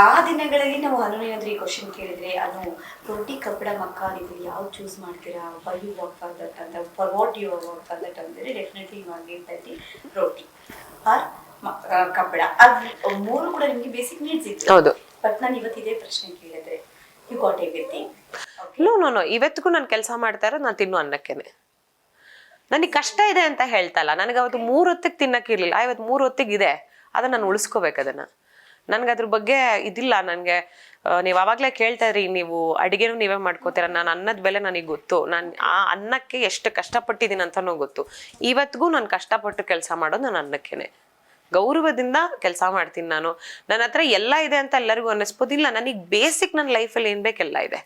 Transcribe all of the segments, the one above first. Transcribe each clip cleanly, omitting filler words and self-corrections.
ಆ ದಿನಗಳಲ್ಲಿ ನಾವು ಅನು ಏನಾದ್ರೂ ಈ ಕ್ವಶನ್ ಕೇಳಿದ್ರೆ ಅನು ರೋಟಿ ಕಪಡ ಮಕ್ಕ ನೀವು ಯಾವ್ದು ಚೂಸ್ ಮಾಡ್ತೀರಾ why you work for that ಅಂತ for what you work for that ಅಂದರೆ definitely you are give roti or kapda ಅದು ಮೂರು ಕೂಡ ನಿಮಗೆ ಬೇಸಿಕ್ ನೀಡ್ಸ್ ಇತ್ತು. ಹೌದು. ಬಟ್ ನಾನು ಇವತ್ತು ಇದೇ ಪ್ರಶ್ನೆ ಕೇಳಿದ್ರೆ ಯು ಗಾಟ್ ಎವ್ರಿಥಿಂಗ್. ನೋ ಇವತ್ತಿಗೂ ನಾನು ಕೆಲಸ ಮಾಡ್ತಾ ಇರೋದು ನಾನು ತಿನ್ನೋ ಅನ್ನಕ್ಕೇನೆ. ನನಗೆ ಕಷ್ಟ ಇದೆ ಅಂತ ಹೇಳ್ತಲ್ಲ, ನನಗೆ ಅವತ್ತು 3 ಹೊತ್ತಿಗೆ ತಿನ್ನಕ್ಕಿರ್ಲಿಲ್ಲ, ಇವತ್ತು 3 ಹೊತ್ತಿಗೆ ಇದೆ, ಅದನ್ನ ನಾನು ಉಳಿಸ್ಕೋಬೇಕು. ಅದನ್ನ ನನ್ಗೆ ಅದ್ರ ಬಗ್ಗೆ ಇದಿಲ್ಲ. ನನಗೆ ನೀವು ಅವಾಗ್ಲೇ ಕೇಳ್ತಾ ಇದ್ರಿ ನೀವು ಅಡಿಗೆನೂ ನೀವೇ ಮಾಡ್ಕೋತೀರ, ನಾನು ಅನ್ನದ ಬೆಲೆ ನನಗೆ ಗೊತ್ತು, ನಾನು ಆ ಅನ್ನಕ್ಕೆ ಎಷ್ಟು ಕಷ್ಟಪಟ್ಟಿದ್ದೀನಿ ಅಂತನೂ ಗೊತ್ತು. ಇವತ್ತಿಗೂ ನಾನು ಕಷ್ಟಪಟ್ಟು ಕೆಲಸ ಮಾಡೋದು ನನ್ನ ಅನ್ನಕ್ಕೇನೆ. ಗೌರವದಿಂದ ಕೆಲಸ ಮಾಡ್ತೀನಿ ನಾನು. ನನ್ನ ಹತ್ರ ಎಲ್ಲ ಇದೆ ಅಂತ ಎಲ್ಲರಿಗೂ ಅನ್ನಿಸ್ಬೋದಿಲ್ಲ, ನನಗೆ ಬೇಸಿಕ್ ನನ್ನ ಲೈಫಲ್ಲಿ ಏನ್ ಬೇಕೆಲ್ಲ ಇದೆ.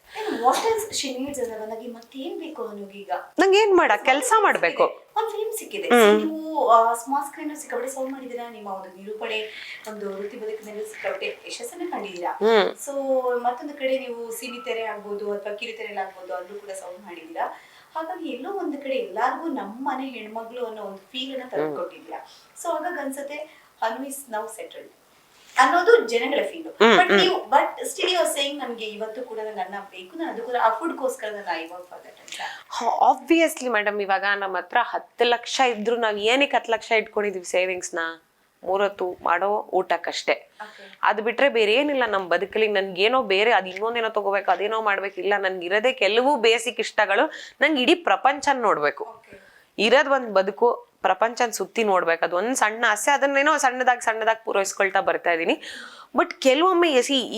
ನಂಗೆ ಏನ್ ಮಾಡ ಕೆಲಸ ಮಾಡ್ಬೇಕು. ಒಂದು ಫಿಲ್ಮ್ ಸಿಕ್ಕಿದೆ, ನೀವು ಸ್ಮಾಲ್ ಸ್ಕ್ರೀನ್ ಸಿಕ್ಕಾಪಟ್ಟೆ ಸಾಲ್ವ್ ಮಾಡಿದೀರಾ, ನಿಮ್ಮ ಒಂದು ನಿರೂಪಣೆ ಒಂದು ವೃತ್ತಿ ಬದುಕಿನಲ್ಲಿ ಸಿಕ್ಕಾಪಟ್ಟೆ ಯಶಸ್ಸನ್ನ ಕಂಡಿದ್ದೀರಾ. ಸೊ ಮತ್ತೊಂದು ಕಡೆ ನೀವು ಸಿನಿತೆರೆ ಆಗ್ಬೋದು ಅಥವಾ ಕಿರುತೆರೆ ಆಗ್ಬೋದು ಅಲ್ಲೂ ಕೂಡ ಸಾಲ್ವ್ ಮಾಡಿದೀರಾ. ಹಾಗಾಗಿ ಎಲ್ಲೋ ಒಂದು ಕಡೆ ಎಲ್ಲಾರ್ಗು ನಮ್ಮ ಮನೆ ಹೆಣ್ಮಗ್ಳು ಅನ್ನೋ ಒಂದು ಫೀಲ್ ಅನ್ನ ತಂದುಕೊಟ್ಟಿದ್ಯಾ. ಸೊ ಹಾಗಾಗಿ ಅನ್ಸುತ್ತೆ ಅನು ಇಸ್ ನೌ ಸೆಟಲ್ಡ್ ಅನ್ನೋದು ಜನಗಳ feel. But still you are saying ನನ್ಗೆ ಇವತ್ತು ಕೂಡ ನಂಗೆ ಅನ್ನ ಬೇಕು, ನಾನು ಅದಕ್ಕೂ ಆ ಫುಡ್ಗೋಸ್ಕರ ನಾನು ಐ ವರ್ಕ್ ಫಾರ್ ದಟ್ ಅಂತ. ಆಬ್ವಿಯಸ್ಲಿ ಮೇಡಮ್, ಇವಾಗ ನಮ್ಮ ಹತ್ರ 10 ಲಕ್ಷ ಇದ್ರು ನಾವ್ ಏನಕ್ಕೆ 10 ಲಕ್ಷ ಇಟ್ಕೊಂಡಿದೀವಿ ಸೇವಿಂಗ್ಸ್ ನ? 3 ಹೊತ್ತು ಮಾಡೋ ಊಟಕ್ಕಷ್ಟೇ. ಅದ್ ಬಿಟ್ರೆ ಬೇರೆ ಏನಿಲ್ಲ ನಮ್ ಬದುಕಲಿ. ನನ್ಗೇನೋ ಬೇರೆ ಅದ್ ಇನ್ನೊಂದೇನೋ ತಗೋಬೇಕು, ಅದೇನೋ ಮಾಡ್ಬೇಕಿಲ್ಲ. ನನ್ಗೆ ಇರೋದೇ ಕೆಲವು ಬೇಸಿಕ್ ಇಷ್ಟಗಳು. ನಂಗೆ ಇಡೀ ಪ್ರಪಂಚನ ನೋಡ್ಬೇಕು, ಇರೋದ್ ಒಂದ್ ಬದುಕು, ಪ್ರಪಂಚನ ಸುತ್ತಿ ನೋಡ್ಬೇಕು. ಅದು ಒಂದ್ ಸಣ್ಣ ಆಸೆ, ಅದನ್ನೇನೋ ಸಣ್ಣದಾಗಿ ಪೂರೈಸ್ಕೊಳ್ತಾ ಬರ್ತಾ ಇದೀನಿ. ಬಟ್ ಕೆಲವೊಮ್ಮೆ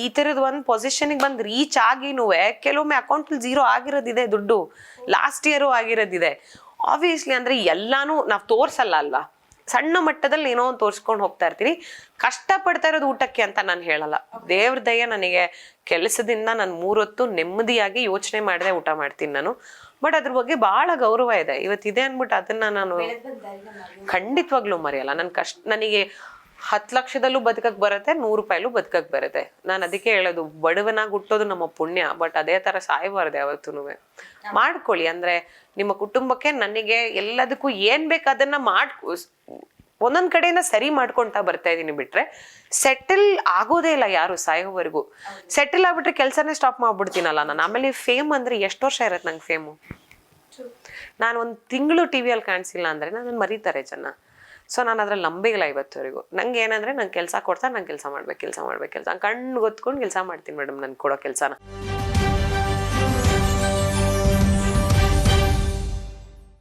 ಈ ತರದ ಒಂದ್ ಪೊಸಿಷನ್ಗೆ ಬಂದ್ ರೀಚ್ ಆಗಿನೂ ಕೆಲವೊಮ್ಮೆ ಅಕೌಂಟ್ 0 ಆಗಿರೋದಿದೆ, ದುಡ್ಡು ಲಾಸ್ಟ್ ಇಯರ್ ಆಗಿರೋದಿದೆ. ಆಬ್ವಿಯಸ್ಲಿ ಅಂದ್ರೆ ಎಲ್ಲಾನು ನಾವ್ ತೋರ್ಸಲ್ಲ ಅಲ್ವಾ, ಸಣ್ಣ ಮಟ್ಟದಲ್ಲಿ ಏನೋ ಒಂದು ತೋರ್ಸ್ಕೊಂಡು ಹೋಗ್ತಾ ಇರ್ತೀನಿ. ಕಷ್ಟ ಪಡ್ತಾ ಇರೋದು ಊಟಕ್ಕೆ ಅಂತ ನಾನು ಹೇಳಲ್ಲ. ದೇವ್ರ ದಯ ನನಗೆ ಕೆಲಸದಿಂದ ನಾನು 3 ಹೊತ್ತು ನೆಮ್ಮದಿಯಾಗಿ ಯೋಚನೆ ಮಾಡದೆ ಊಟ ಮಾಡ್ತೀನಿ ನಾನು. ಬಟ್ ಅದ್ರ ಬಗ್ಗೆ ಬಹಳ ಗೌರವ ಇದೆ. ಇವತ್ತಿದೆ ಅನ್ಬಿಟ್ಟು ಅದನ್ನ ನಾನು ಖಂಡಿತವಾಗ್ಲೂ ಮರೆಯಲ್ಲ. ನನಗೆ 10 ಲಕ್ಷದಲ್ಲೂ ಬದುಕಕ್ ಬರುತ್ತೆ, 100 ರೂಪಾಯಿಲೂ ಬದುಕಕ್ ಬರುತ್ತೆ. ನಾನು ಅದಕ್ಕೆ ಹೇಳೋದು, ಬಡವನಾಗಿ ಹುಟ್ಟೋದು ನಮ್ಮ ಪುಣ್ಯ, ಬಟ್ ಅದೇ ತರ ಸಾಯಬಾರ್ದು ಯಾವತ್ತೂ. ಮಾಡ್ಕೊಳ್ಳಿ ಅಂದ್ರೆ ನಿಮ್ಮ ಕುಟುಂಬಕ್ಕೆ, ನನಗೆ ಎಲ್ಲದಕ್ಕೂ ಏನ್ ಬೇಕು ಅದನ್ನ ಒಂದೊಂದ್ ಕಡೆಯಿಂದ ಸರಿ ಮಾಡ್ಕೊಂತ ಬರ್ತಾ ಇದೀನಿ. ಬಿಟ್ರೆ ಸೆಟಲ್ ಆಗೋದೇ ಇಲ್ಲ ಯಾರು ಸಾಯೋವರೆಗೂ. ಸೆಟಲ್ ಆಗ್ಬಿಟ್ರೆ ಕೆಲ್ಸನೇ ಸ್ಟಾಪ್ ಮಾಡ್ಬಿಡ್ತೀನಲ್ಲ ನಾನು. ಆಮೇಲೆ ಫೇಮ್ ಅಂದ್ರೆ ಎಷ್ಟು ವರ್ಷ ಇರತ್ತೆ ನಂಗೆ ಫೇಮು? ನಾನು 1 ತಿಂಗಳು ಟಿವಿಯಲ್ಲಿ ಕಾಣಿಸಿಲ್ಲ ಅಂದ್ರೆ ನನ್ನ ಮರೀತಾರೆ ಜನ. ಸೊ ನಾನು ಅದ್ರಲ್ಲಿ ನಂಬಿಲ್ಲ ಇವತ್ತವರೆಗೂ. ನಂಗೆ ಏನಂದ್ರೆ ನಂಗೆ ಕೆಲಸ ಕೊಡ್ತಾ, ನಂಗೆ ಕೆಲಸ ಮಾಡ್ಬೇಕು, ಕಣ್ಣು ಗೊತ್ಕೊಂಡು ಕೆಲಸ ಮಾಡ್ತೀನಿ ಮೇಡಮ್, ನನ್ಗೆ ಕೊಡೋ ಕೆಲಸನ.